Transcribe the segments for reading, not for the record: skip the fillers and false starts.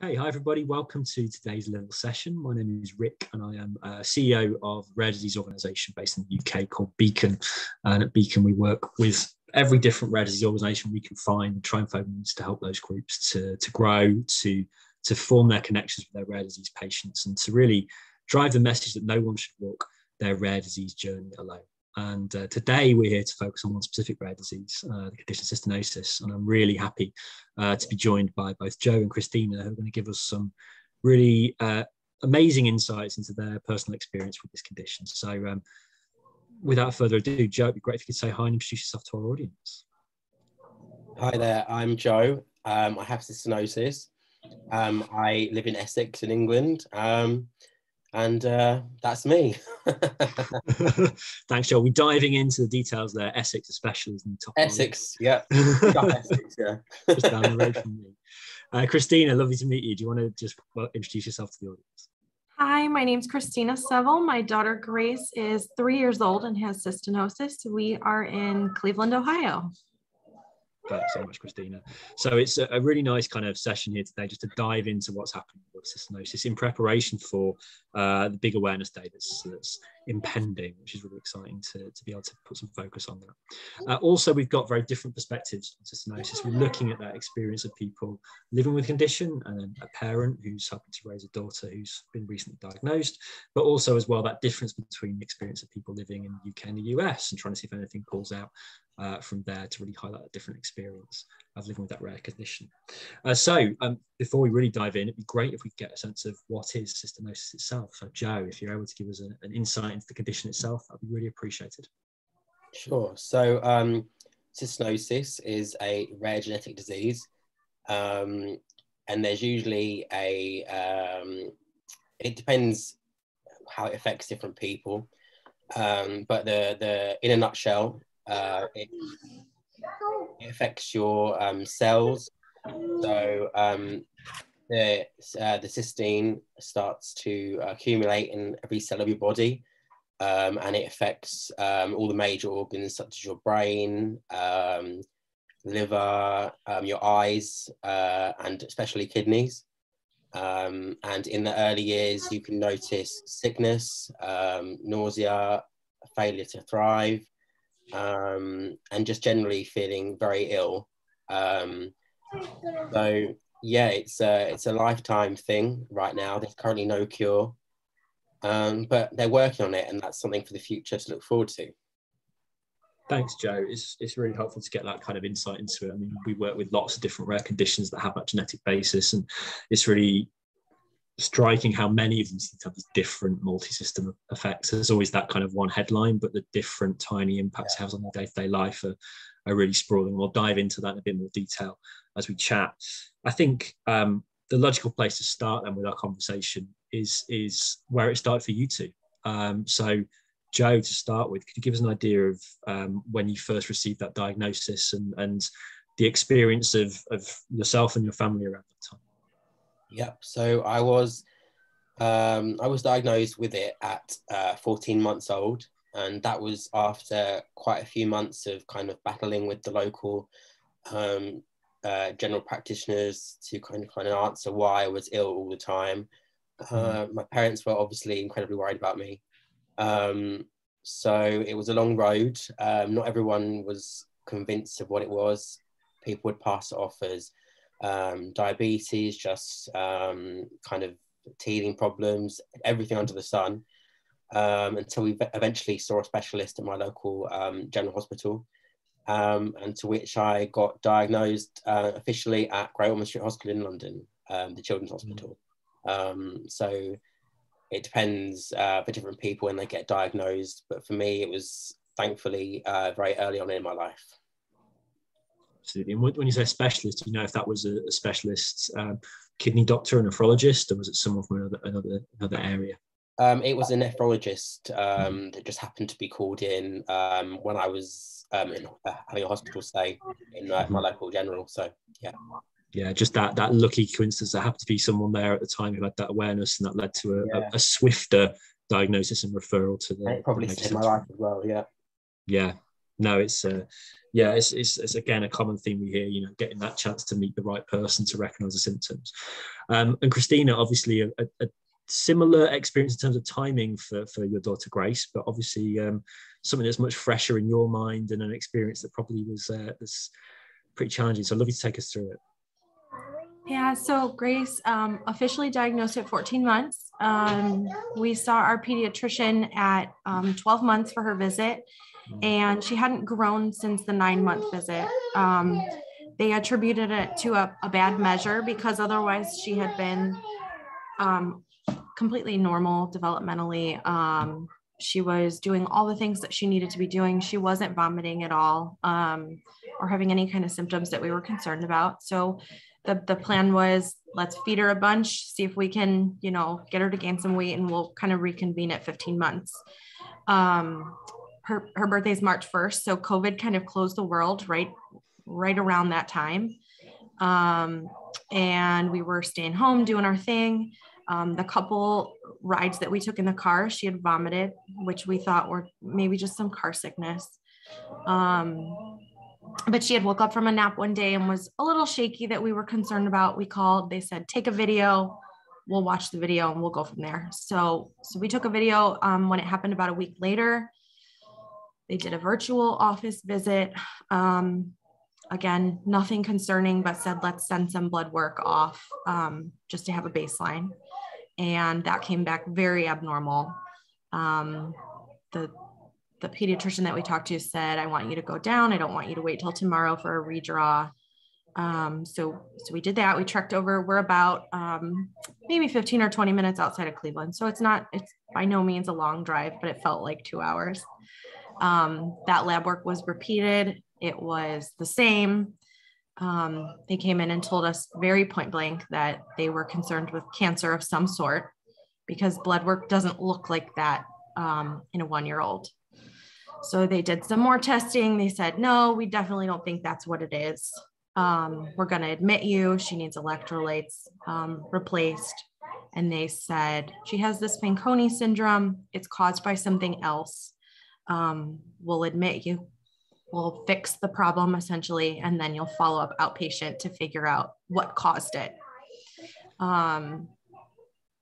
Hey, hi everybody. Welcome to today's little session. My name is Rick and I am CEO of a rare disease organisation based in the UK called Beacon. And at Beacon, we work with every different rare disease organisation we can find and try and find means to help those groups to grow, to form their connections with their rare disease patients and to really drive the message that no one should walk their rare disease journey alone. And today we're here to focus on one specific rare disease, the condition cystinosis. And I'm really happy to be joined by both Joe and Kristina, who are going to give us some really amazing insights into their personal experience with this condition. So without further ado, Joe, it'd be great if you could say hi and introduce yourself to our audience. Hi there, I'm Joe. I have cystinosis. I live in Essex in England. And that's me. Thanks, Joe. We're diving into the details there. Essex, especially, is in the top. Essex, yeah. Essex, yeah. Just down the road from me. Kristina, lovely to meet you. Do you want to just introduce yourself to the audience? Hi, my name's Kristina Seville. My daughter Grace is 3 years old and has cystinosis. We are in Cleveland, Ohio. Thanks so much, Kristina. So it's a really nice kind of session here today, just to dive into what's happening with cystinosis in preparation for the big awareness day that's impending, which is really exciting to be able to put some focus on that. Also, we've got very different perspectives on cystinosis. We're looking at that experience of people living with condition and then a parent who's helping to raise a daughter who's been recently diagnosed, but also as well that difference between the experience of people living in the UK and the US and trying to see if anything pulls out from there to really highlight a different experience of living with that rare condition. So before we really dive in, it'd be great if we could get a sense of what is cystinosis itself. So Joe, if you're able to give us an insight into the condition itself, that'd be really appreciated. Sure. So cystinosis is a rare genetic disease. And there's usually it depends how it affects different people. But in a nutshell, it affects your cells. So the cystine starts to accumulate in every cell of your body, and it affects all the major organs such as your brain, liver, your eyes, and especially kidneys. And in the early years, you can notice sickness, nausea, failure to thrive, and just generally feeling very ill. So yeah, it's a lifetime thing right now. There's currently no cure, but they're working on it, and that's something for the future to look forward to. Thanks, Joe. It's really helpful to get that kind of insight into it. I mean, we work with lots of different rare conditions that have that genetic basis, and it's really striking how many of them seem to have these different multi-system effects. There's always that kind of one headline, but the different tiny impacts it has on their day-to-day life are really sprawling. We'll dive into that in a bit more detail as we chat. I think the logical place to start then with our conversation is where it started for you two. So Joe, to start with, could you give us an idea of when you first received that diagnosis and the experience of yourself and your family around that time? Yep. So I was diagnosed with it at 14 months old, and that was after quite a few months of kind of battling with the local general practitioners to kind of answer why I was ill all the time. My parents were obviously incredibly worried about me. So it was a long road. Not everyone was convinced of what it was. People would pass it off as diabetes, just kind of teething problems, everything under the sun, until we eventually saw a specialist at my local general hospital, and to which I got diagnosed officially at Great Ormond Street Hospital in London, the Children's Hospital. So it depends for different people when they get diagnosed, but for me it was thankfully very early on in my life. Absolutely. And when you say specialist, do you know if that was a specialist kidney doctor, a nephrologist, or was it someone from another area? It was a nephrologist that just happened to be called in when I was having a hospital stay in my local general. So yeah. Yeah, just that lucky coincidence. There happened to be someone there at the time who had that awareness, and that led to a swifter diagnosis and referral to the. And it probably saved my life as well. Yeah. Yeah. No, it's again a common theme we hear, getting that chance to meet the right person to recognize the symptoms. And Kristina, obviously a similar experience in terms of timing for your daughter Grace, but obviously something that's much fresher in your mind and an experience that probably was pretty challenging. So I'd love you to take us through it. Yeah, so Grace officially diagnosed at 14 months. We saw our pediatrician at 12 months for her visit, and she hadn't grown since the 9-month visit. They attributed it to a bad measure because otherwise she had been completely normal developmentally. She was doing all the things that she needed to be doing. She wasn't vomiting at all or having any kind of symptoms that we were concerned about. So the plan was, let's feed her a bunch, see if we can, get her to gain some weight, and we'll kind of reconvene at 15 months. Her birthday is March 1st. So COVID kind of closed the world right around that time. And we were staying home doing our thing. The couple rides that we took in the car, she had vomited, which we thought were maybe just some car sickness. But she had woke up from a nap one day and was a little shaky that we were concerned about. We called, they said, take a video, we'll watch the video and we'll go from there. So we took a video when it happened about a week later. They did a virtual office visit. Again, nothing concerning, but said, let's send some blood work off just to have a baseline. And that came back very abnormal. The pediatrician that we talked to said, I want you to go down. I don't want you to wait till tomorrow for a redraw. So we did that. We trekked over. We're about maybe 15 or 20 minutes outside of Cleveland. So it's by no means a long drive, but it felt like 2 hours. That lab work was repeated. It was the same. They came in and told us very point blank that they were concerned with cancer of some sort because blood work doesn't look like that in a 1-year-old. So they did some more testing. They said, no, we definitely don't think that's what it is. We're going to admit you. She needs electrolytes replaced. And they said, she has this Fanconi syndrome. It's caused by something else. We'll admit you. We'll fix the problem essentially, and then you'll follow up outpatient to figure out what caused it.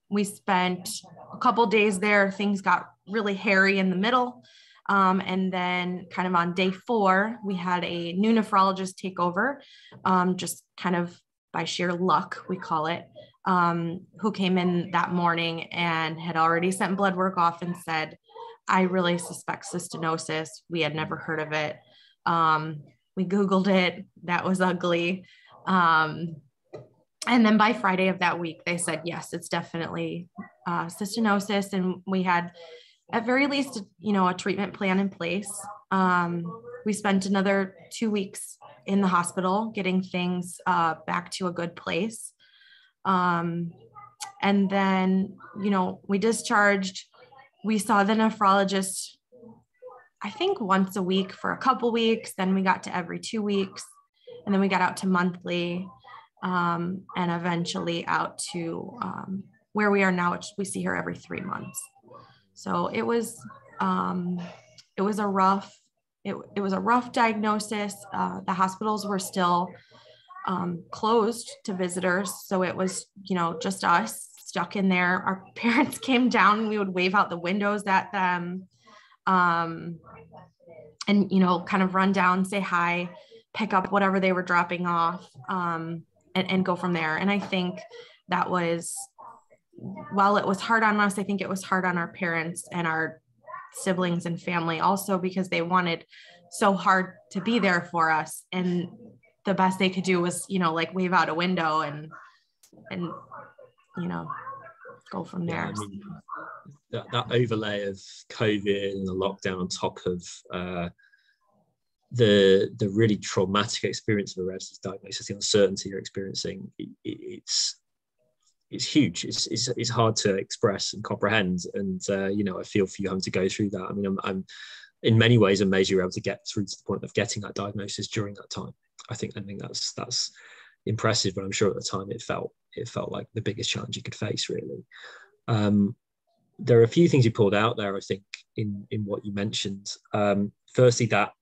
We spent a couple days there. Things got really hairy in the middle. And then kind of on day 4, we had a new nephrologist take over, just kind of by sheer luck, we call it, who came in that morning and had already sent blood work off and said, I really suspect cystinosis. We had never heard of it. We Googled it. That was ugly. And then by Friday of that week, they said, yes, it's definitely cystinosis. And we had at very least, a treatment plan in place. We spent another 2 weeks in the hospital getting things back to a good place. And then, we discharged. We saw the nephrologist, I think once a week for a couple weeks. Then we got to every 2 weeks, and then we got out to monthly, and eventually out to where we are now, which we see her every 3 months. So it was a rough diagnosis. The hospitals were still closed to visitors. So it was, just us stuck in there. Our parents came down and we would wave out the windows at them. And, kind of run down, say hi, pick up whatever they were dropping off, and go from there. And I think that was, while it was hard on us, I think it was hard on our parents and our siblings and family also, because they wanted so hard to be there for us. And the best they could do was, wave out a window and go from there. Yeah, I mean, that overlay of COVID and the lockdown on top of the really traumatic experience of a rare disease diagnosis, the uncertainty you're experiencing, it's huge. It's hard to express and comprehend. And I feel for you having to go through that. I mean, I'm in many ways amazed you were able to get through to the point of getting that diagnosis during that time. I think that's impressive, but I'm sure at the time it felt like the biggest challenge you could face, really. There are a few things you pulled out there, I think, in what you mentioned. Firstly, that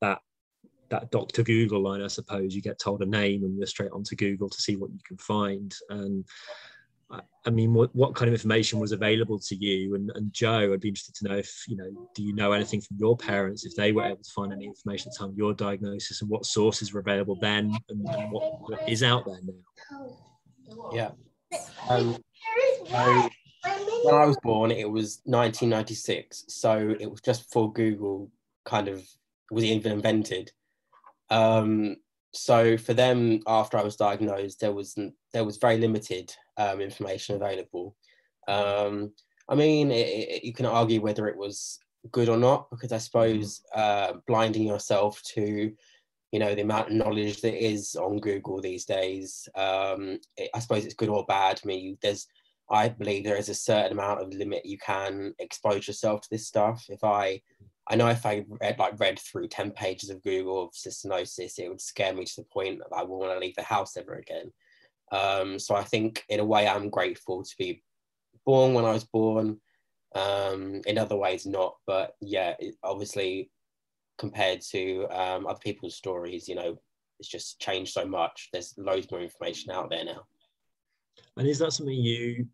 that Dr. Google line, I suppose. You get told a name and you're straight onto Google to see what you can find. And I mean, what kind of information was available to you? And Joe, I'd be interested to know if, do you know anything from your parents, if they were able to find any information at the time of your diagnosis, and what sources were available then, and what is out there now? Yeah. So when I was born, it was 1996. So it was just before Google kind of was even invented. So for them, after I was diagnosed, there was very limited information available. I mean, you can argue whether it was good or not, because I suppose blinding yourself to, the amount of knowledge that is on Google these days, I suppose it's good or bad. I mean, I believe there is a certain amount of limit you can expose yourself to this stuff. I know if I read through 10 pages of Google of cystinosis, it would scare me to the point that I wouldn't want to leave the house ever again. So I think in a way I'm grateful to be born when I was born. In other ways not, but yeah, obviously compared to other people's stories, it's just changed so much. There's loads more information out there now. And is that something you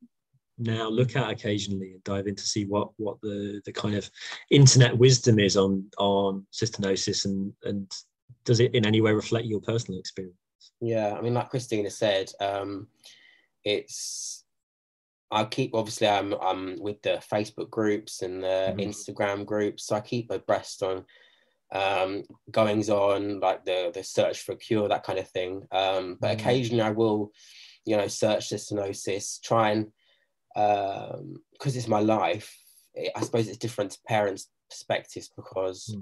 now look at occasionally and dive in to see what the kind of internet wisdom is on cystinosis, and does it in any way reflect your personal experience? Yeah, I mean, like Kristina said, obviously I'm with the Facebook groups and the Instagram groups, so I keep abreast on goings on, like the search for a cure, that kind of thing. But occasionally I will, search cystinosis, try and because it's my life, I suppose it's different to parents' perspectives, because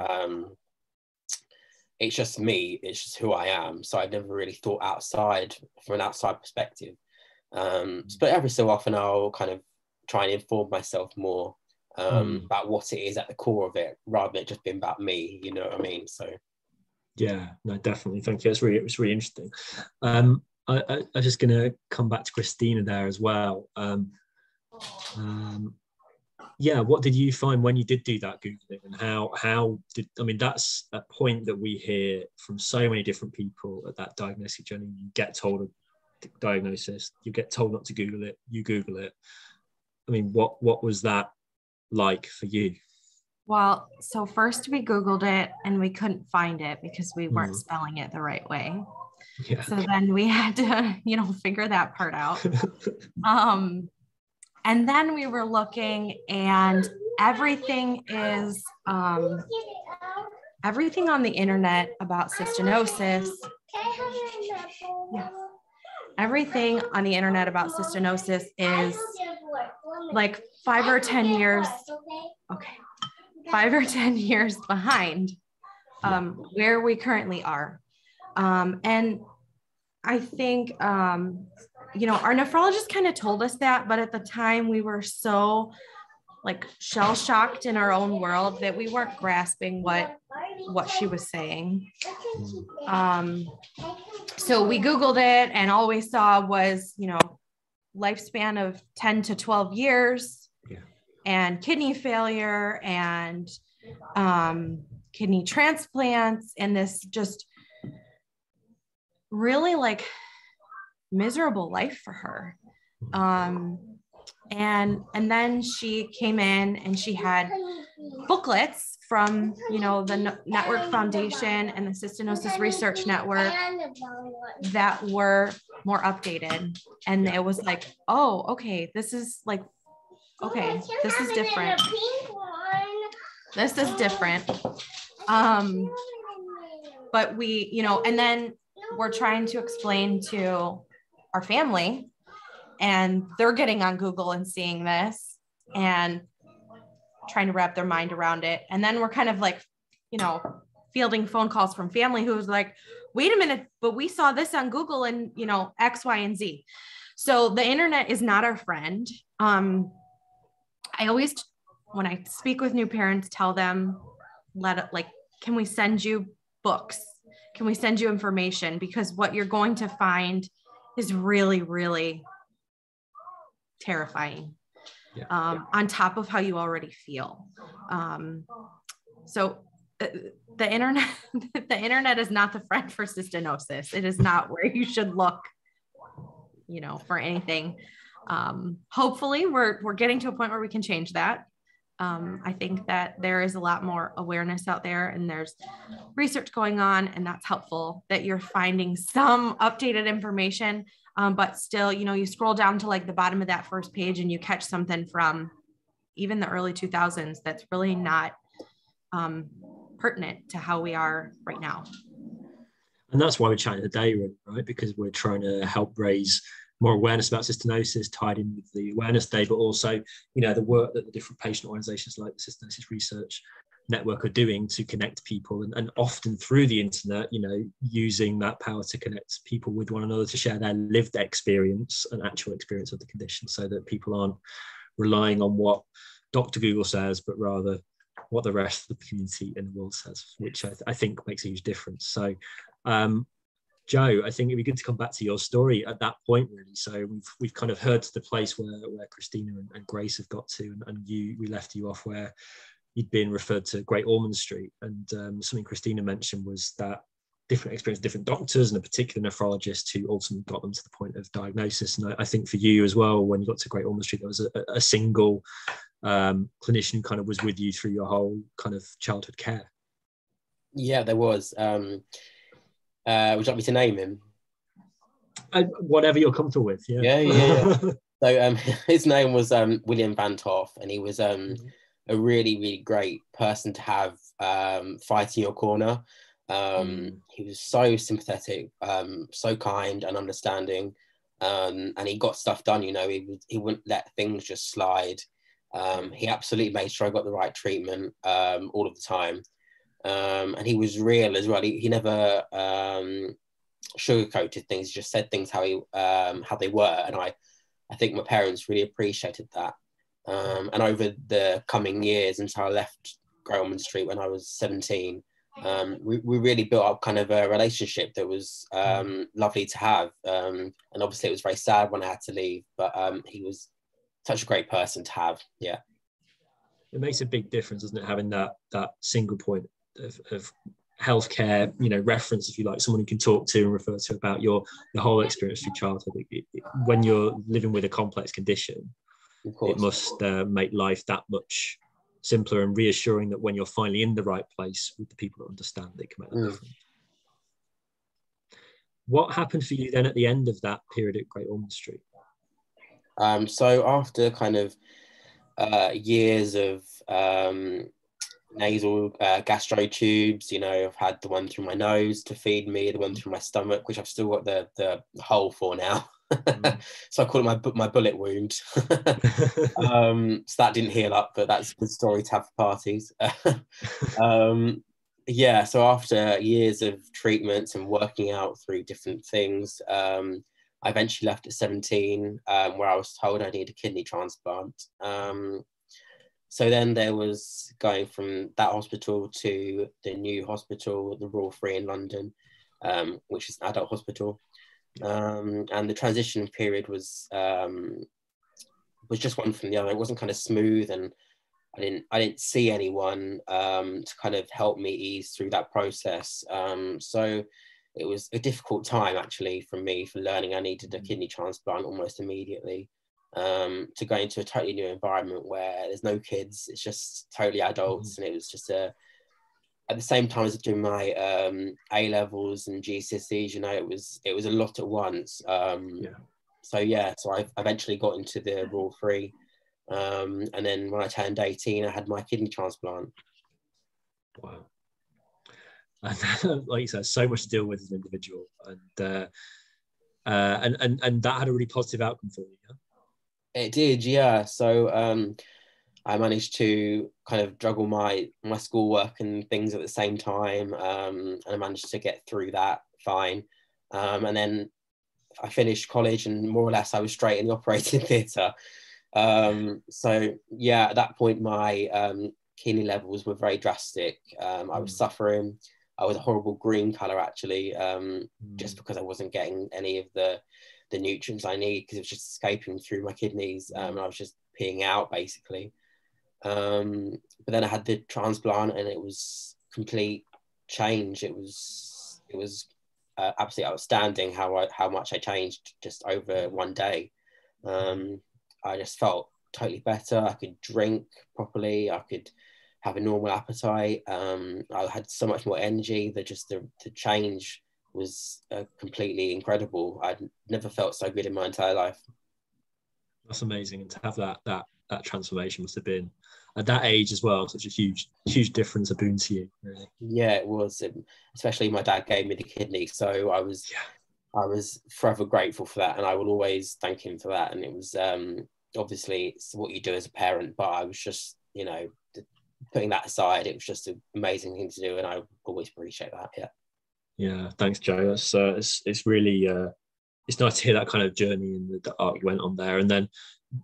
it's just me, it's just who I am. So I've never really thought from an outside perspective. But every so often I'll kind of try and inform myself more about what it is at the core of it, rather than it just being about me, you know what I mean? So yeah, no, definitely, thank you. It's really interesting. I'm just going to come back to Kristina there as well. Yeah, what did you find when you did do that Googling, and how did, I mean, that's a point that we hear from so many different people at that diagnostic journey. You get told a diagnosis, you get told not to Google it, you Google it. I mean, what was that like for you? Well, so first we Googled it and we couldn't find it because we weren't spelling it the right way. Yeah. So then we had to, figure that part out. And then we were looking, and everything on the internet about cystinosis. Yes. Everything on the internet about cystinosis is like 5 or 10 years. Okay. 5 or 10 years behind where we currently are. And I think, our nephrologist kind of told us that, but at the time we were so shell shocked in our own world that we weren't grasping what she was saying. So we Googled it, and all we saw was, lifespan of 10 to 12 years and kidney failure and kidney transplants, and this just really miserable life for her. And then she came in and she had booklets from, the Network Foundation and the Cystinosis Research Network that were more updated. And it was like, oh, okay, this is okay, this is different. This is different. But we, and then we're trying to explain to our family, and they're getting on Google and seeing this and trying to wrap their mind around it. And then we're kind of fielding phone calls from family who's like, wait a minute, but we saw this on Google and, X, Y, and Z. So the internet is not our friend. I always, when I speak with new parents, tell them, can we send you books? Can we send you information? Because what you're going to find is really, really terrifying, on top of how you already feel. So the internet, the internet is not the friend for cystinosis. It is not where you should look, you know, for anything. Hopefully we're getting to a point where we can change that. I think that there is a lot more awareness out there, and there's research going on, and that's helpful that you're finding some updated information. But still, you know, you scroll down to like the bottom of that first page and you catch something from even the early 2000s that's really not pertinent to how we are right now. And that's why we're chatting today, right? Because we're trying to help raise more awareness about cystinosis, tied in with the Awareness Day, but also, you know, the work that the different patient organisations like the Cystinosis Research Network are doing to connect people, and often through the internet, you know, using that power to connect people with one another to share their lived experience and actual experience of the condition, so that people aren't relying on what Dr. Google says, but rather what the rest of the community in the world says, which I think makes a huge difference. So, Joe, I think it'd be good to come back to your story at that point, really. So we've kind of heard to the place where Kristina and Grace have got to, and we left you off where you'd been referred to Great Ormond Street. And something Kristina mentioned was that different experience, different doctors, and a particular nephrologist who ultimately got them to the point of diagnosis. And I think for you as well, when you got to Great Ormond Street, there was a single clinician who kind of was with you through your whole kind of childhood care. Yeah, there was. Would you like me to name him? Whatever you're comfortable with. Yeah. So his name was William Van Toff, and he was a really, really great person to have fighting your corner. He was so sympathetic, so kind and understanding, and he got stuff done. You know, he wouldn't let things just slide. He absolutely made sure I got the right treatment all of the time. And he was real as well. He never sugarcoated things. He just said things how they were, and I think my parents really appreciated that. And over the coming years, until I left Great Ormond Street when I was 17, we really built up kind of a relationship that was lovely to have. And obviously, it was very sad when I had to leave, but he was such a great person to have. Yeah, it makes a big difference, doesn't it, having that single point of healthcare, you know, reference, if you like, someone you can talk to and refer to about your whole experience through childhood. When you're living with a complex condition, it must make life that much simpler and reassuring that when you're finally in the right place with the people that understand, it can make that difference. What happened for you then at the end of that period at Great Ormond Street? So after kind of years of nasal gastro tubes, you know, I've had the one through my nose to feed me, the one through my stomach, which I've still got the hole for now. So I call it my bullet wound. So that didn't heal up, but that's a good story to have for parties. Yeah, so after years of treatments and working out through different things, I eventually left at 17, where I was told I need a kidney transplant. So then there was going from that hospital to the new hospital, the Royal Free in London, which is an adult hospital. And the transition period was just one from the other. It wasn't kind of smooth, and I didn't see anyone to kind of help me ease through that process. So it was a difficult time actually for me, for learning I needed a kidney transplant almost immediately. To go into a totally new environment where there's no kids, it's just totally adults. And it was just at the same time as doing my A levels and GCSEs, you know, it was a lot at once. So I eventually got into the Royal Free, and then when I turned 18, I had my kidney transplant. Wow. And like you said, so much to deal with as an individual, and that had a really positive outcome for you. Yeah? It did, yeah. So I managed to kind of juggle my schoolwork and things at the same time, and I managed to get through that fine. And then I finished college, and more or less I was straight in the operating theatre. So yeah, at that point my kidney levels were very drastic. I was suffering. I was a horrible green colour actually, just because I wasn't getting any of the nutrients I need, because it was just escaping through my kidneys. I was just peeing out basically. But then I had the transplant, and it was complete change. It was absolutely outstanding how much I changed just over one day. I just felt totally better. I could drink properly. I could have a normal appetite. I had so much more energy. The change was completely incredible. I'd never felt so good in my entire life. That's amazing, and to have that transformation must have been at that age as well such a huge difference, a boon to you, really. Yeah, it was. Especially my dad gave me the kidney, so I was forever grateful for that, and I will always thank him for that. And it was obviously it's what you do as a parent, but I was just, you know, putting that aside, it was just an amazing thing to do, and I always appreciate that. Yeah, thanks, Joe. That's it's really it's nice to hear that kind of journey and the arc you went on there. And then,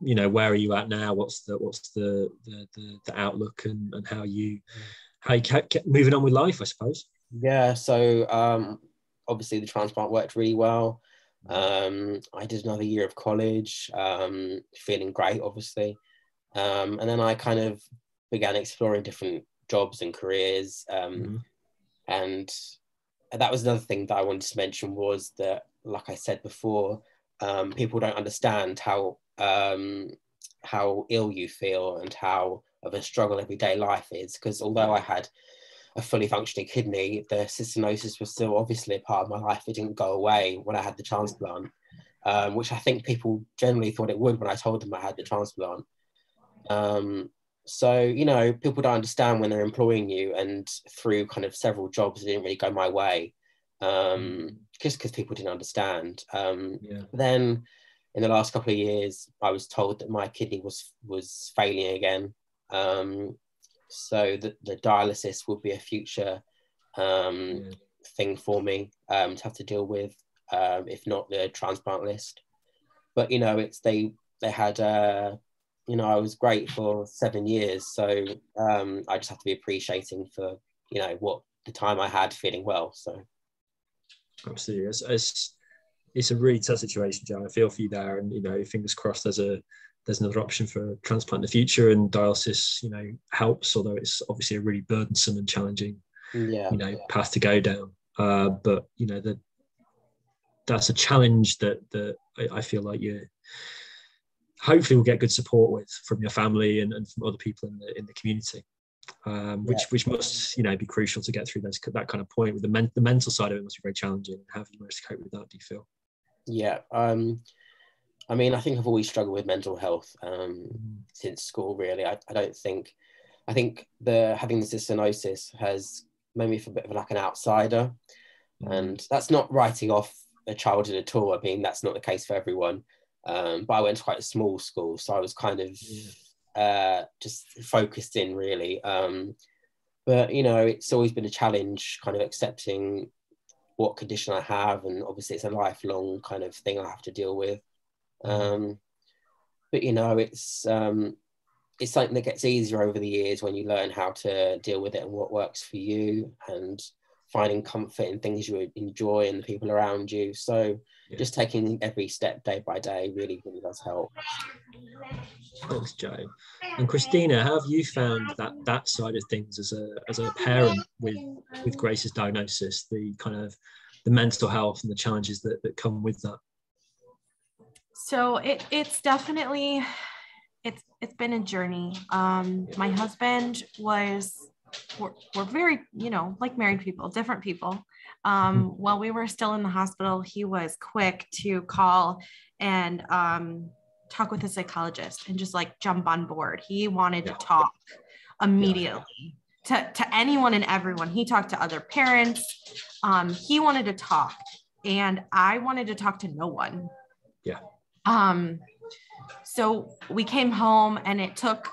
you know, where are you at now? What's the outlook and how you kept moving on with life, I suppose? Yeah, so obviously the transplant worked really well. I did another year of college, feeling great, obviously. And then I kind of began exploring different jobs and careers. And that was another thing that I wanted to mention, was that, like I said before, people don't understand how ill you feel and how of a struggle everyday life is. Because although I had a fully functioning kidney, the cystinosis was still obviously a part of my life. It didn't go away when I had the transplant, which I think people generally thought it would when I told them I had the transplant. So, you know, people don't understand when they're employing you, and through kind of several jobs, it didn't really go my way, just because people didn't understand. Then in the last couple of years, I was told that my kidney was failing again. So the dialysis would be a future thing for me to have to deal with, if not the transplant list. But, you know, they had... you know, I was great for 7 years, so I just have to be appreciating for, you know, what the time I had feeling well. So absolutely, it's a really tough situation, Joe. I feel for you there, and, you know, fingers crossed there's another option for transplant in the future, and dialysis, you know, helps, although it's obviously a really burdensome and challenging path to go down. But, you know, that's a challenge that I feel like you hopefully will get good support with from your family and from other people in the community, which must, you know, be crucial to get through that kind of point. With the mental side of it must be very challenging. How have you managed to cope with that, do you feel? Yeah, I mean, I think I've always struggled with mental health since school, really. I think having the cystinosis has made me feel a bit of like an outsider, and that's not writing off a childhood at all. I mean, that's not the case for everyone. But I went to quite a small school, so I was kind of just focused in, really. But, you know, it's always been a challenge kind of accepting what condition I have, and obviously it's a lifelong kind of thing I have to deal with. But, you know, it's something that gets easier over the years when you learn how to deal with it and what works for you, and finding comfort in things you enjoy and the people around you. So just taking every step day by day really, really does help. Thanks, Joe. And Kristina, how have you found that side of things as a parent with Grace's diagnosis, the kind of the mental health and the challenges that come with that? So it's definitely it's been a journey. My husband we're very, you know, like married people, different people. While we were still in the hospital, he was quick to call and talk with a psychologist and just like jump on board. He wanted to talk immediately to anyone and everyone. He talked to other parents. He wanted to talk, and I wanted to talk to no one. So we came home, and it took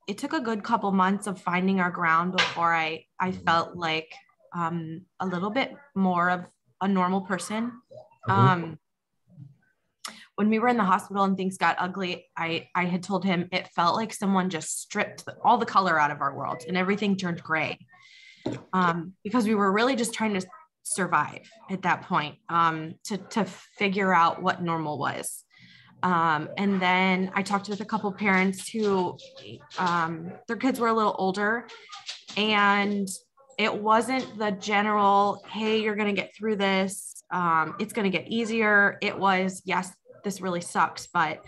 a good couple months of finding our ground before I felt like a little bit more of a normal person. When we were in the hospital and things got ugly, I had told him it felt like someone just stripped all the color out of our world and everything turned gray, because we were really just trying to survive at that point, to figure out what normal was. And then I talked with a couple parents who their kids were a little older, and it wasn't the general, hey, you're going to get through this. It's going to get easier. It was, yes, this really sucks, but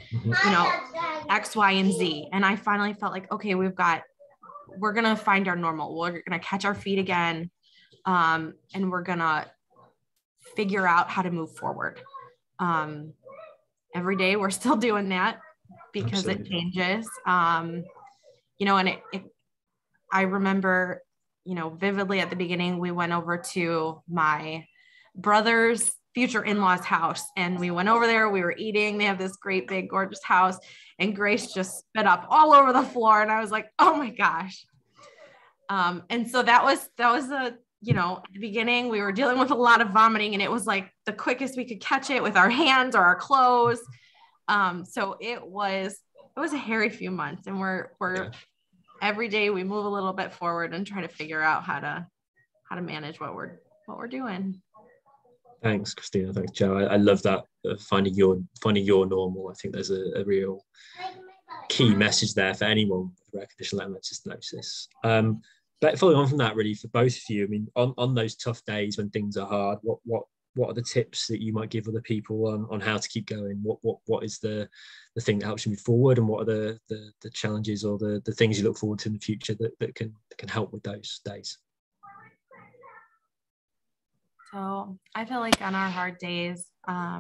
X, Y, and Z. And I finally felt like, okay, we're going to find our normal. We're going to catch our feet again. And we're going to figure out how to move forward. Every day we're still doing that because Absolutely. It changes. And I remember, vividly at the beginning, we went over to my brother's future in-laws house, and we went over there, we were eating, they have this great big gorgeous house, and Grace just spit up all over the floor. And I was like, oh my gosh. And so that was at the beginning, we were dealing with a lot of vomiting, and it was like the quickest we could catch it with our hands or our clothes. So it was a hairy few months, and we're every day we move a little bit forward and try to figure out how to manage what we're doing. Thanks, Kristina. Thanks, Joe. I love that, finding your normal. I think there's a real key message there for anyone with rare condition like cystinosis. But following on from that, really, for both of you, I mean, on those tough days when things are hard, what are the tips that you might give other people on how to keep going? What is the thing that helps you move forward, and what are the challenges or the things you look forward to in the future that can help with those days? So I feel like on our hard days, I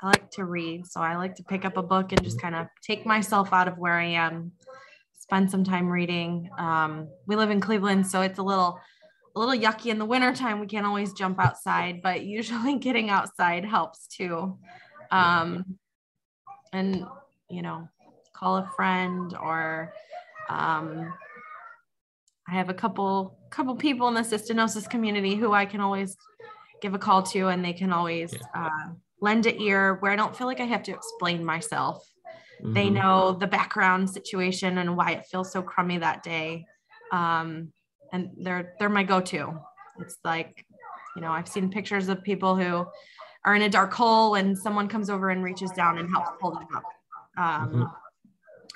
like to read. So I like to pick up a book and just kind of take myself out of where I am, spend some time reading. We live in Cleveland, so it's a little yucky in the wintertime. We can't always jump outside, but usually getting outside helps too. And, call a friend, or I have a couple people in the cystinosis community who I can always give a call to, and they can always lend an ear, where I don't feel like I have to explain myself. Mm-hmm. They know the background situation and why it feels so crummy that day. And they're my go-to. It's like, I've seen pictures of people who are in a dark hole, and someone comes over and reaches down and helps pull them up.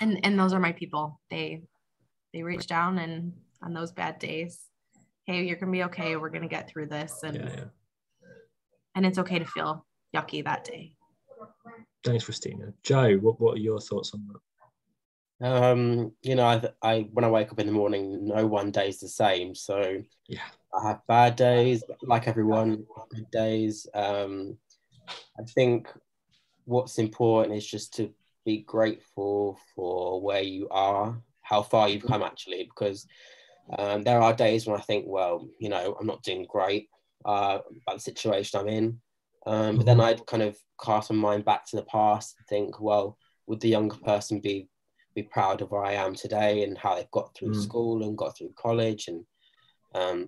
And those are my people. They reach down, and on those bad days, hey, you're going to be okay. We're going to get through this. And it's okay to feel yucky that day. Thanks, Kristina. Joe, what are your thoughts on that? I when I wake up in the morning, no one day's the same. So I have bad days, like everyone, good days. I think what's important is just to be grateful for where you are, how far you've come actually, because there are days when I think, well, I'm not doing great about the situation I'm in. But then I'd kind of cast my mind back to the past and think, well, would the younger person be proud of where I am today, and how they've got through school and got through college, and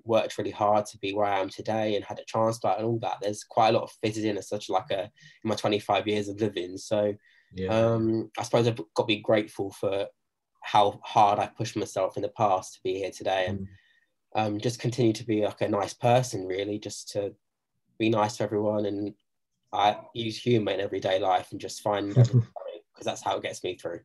worked really hard to be where I am today, and had a transplant and all that. There's quite a lot of fitted in as such, in my 25 years of living. So I suppose I've got to be grateful for how hard I pushed myself in the past to be here today, and just continue to be like a nice person, really, just to be nice to everyone. And I use humor in everyday life and just find everything funny, because that's how it gets me through.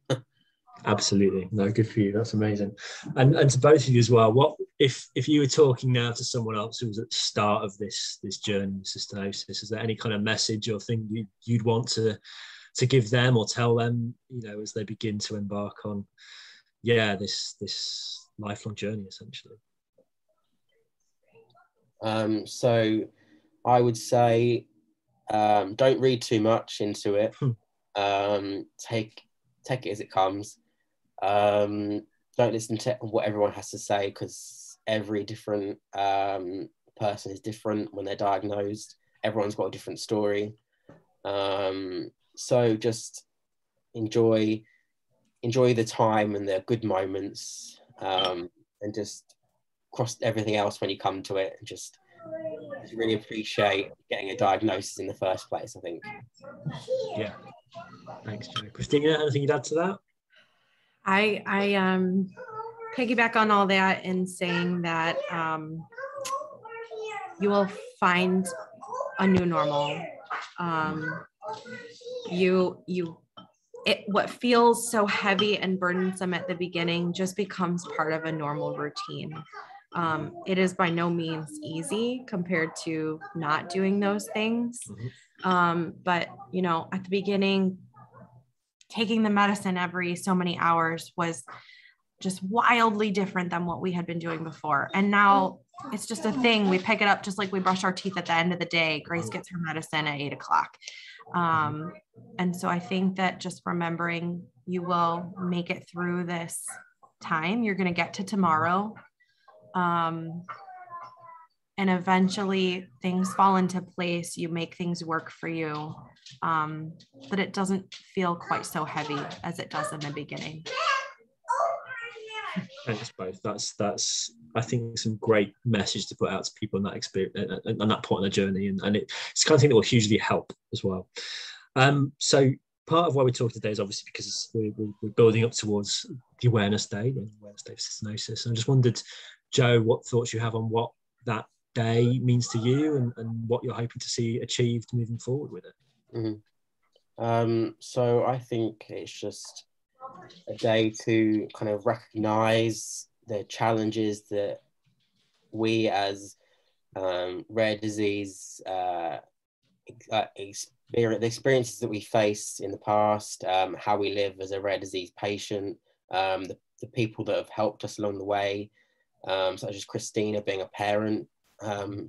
Absolutely. No, good for you. That's amazing. And to both of you as well, what if you were talking now to someone else who was at the start of this journey with cystinosis, is there any kind of message or thing you'd want to give them or tell them, as they begin to embark on this lifelong journey, essentially? So I would say, don't read too much into it. Take it as it comes. Don't listen to what everyone has to say, because every different person is different when they're diagnosed. Everyone's got a different story. So just enjoy the time and the good moments, and just cross everything else when you come to it, and just really appreciate getting a diagnosis in the first place, I think. Yeah. Thanks, Joe. Kristina, anything you'd add to that? I piggyback on all that in saying that you will find a new normal. What feels so heavy and burdensome at the beginning just becomes part of a normal routine. It is by no means easy compared to not doing those things. But, you know, at the beginning, taking the medicine every so many hours was just wildly different than what we had been doing before. And now it's just a thing. We pick it up just like we brush our teeth at the end of the day. Grace gets her medicine at 8 o'clock. And so I think that just remembering you will make it through this time, you're going to get to tomorrow. And eventually things fall into place. You make things work for you. But it doesn't feel quite so heavy as it does in the beginning. Thanks both. That's I think some great message to put out to people on that experience and that point in the journey, and it's the kind of thing that will hugely help as well. So part of why we're talking today is obviously because we're building up towards the Awareness Day, the Awareness Day for Cystinosis. I just wondered, Joe, what thoughts you have on what that day means to you and what you're hoping to see achieved moving forward with it. So I think it's just a day to kind of recognize the challenges that we as rare disease the experiences that we faced in the past, how we live as a rare disease patient, the people that have helped us along the way, such as Kristina being a parent,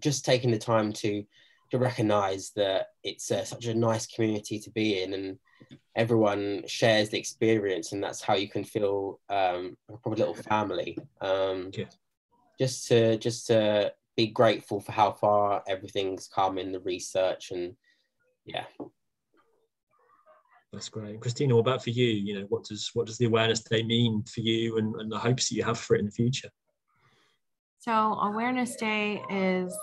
just taking the time to recognize that it's such a nice community to be in, and everyone shares the experience, and that's how you can feel a proper little family. Just to be grateful for how far everything's come in the research, and yeah. That's great. Kristina, what about for you? You know, what does the Awareness Day mean for you and the hopes that you have for it in the future? So Awareness Day is,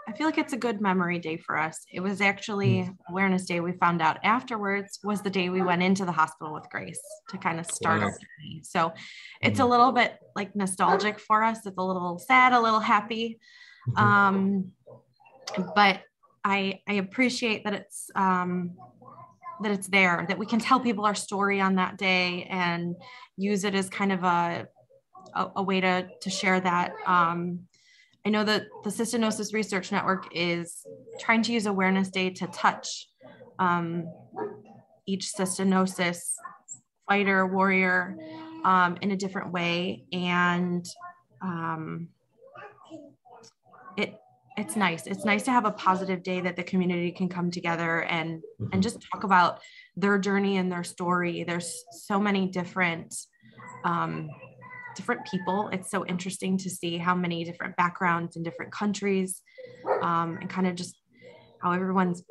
I feel like it's a good memory day for us. It was actually Awareness Day, we found out afterwards, was the day we went into the hospital with Grace to kind of start our journey. So it's a little bit like nostalgic for us. It's a little sad, a little happy. But I appreciate that it's there, that we can tell people our story on that day and use it as kind of a way to share that. I know that the Cystinosis Research Network is trying to use Awareness Day to touch each cystinosis fighter, warrior in a different way. And it's nice. It's nice to have a positive day that the community can come together and just talk about their journey and their story. There's so many different people. It's so interesting to see how many different backgrounds in different countries, and kind of just how everyone's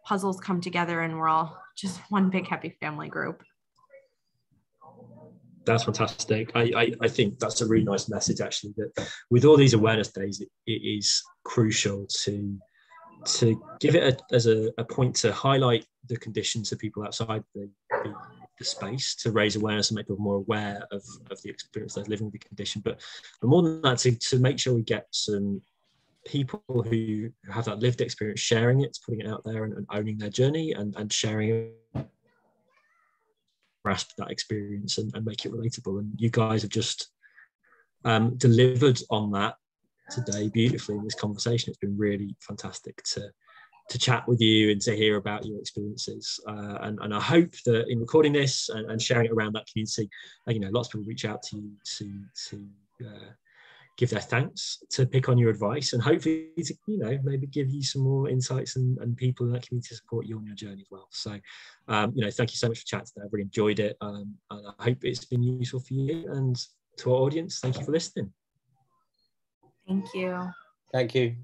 puzzles come together, and we're all just one big happy family group. That's fantastic. I think that's a really nice message, actually, that with all these awareness days, it is crucial to give it as a point to highlight the condition to people outside the space, to raise awareness and make people more aware of the experience they're living with the condition. But more than that, to make sure we get some people who have that lived experience sharing it, putting it out there and owning their journey and sharing it, grasp that experience and make it relatable. And you guys have just delivered on that today beautifully in this conversation. It's been really fantastic to chat with you and to hear about your experiences, and I hope that in recording this and sharing it around that community, lots of people reach out to you to give their thanks, to pick on your advice, and hopefully to maybe give you some more insights and people in that community to support you on your journey as well. So thank you so much for chatting today. I've really enjoyed it, and I hope it's been useful for you, and to our audience, thank you for listening. Thank you. Thank you.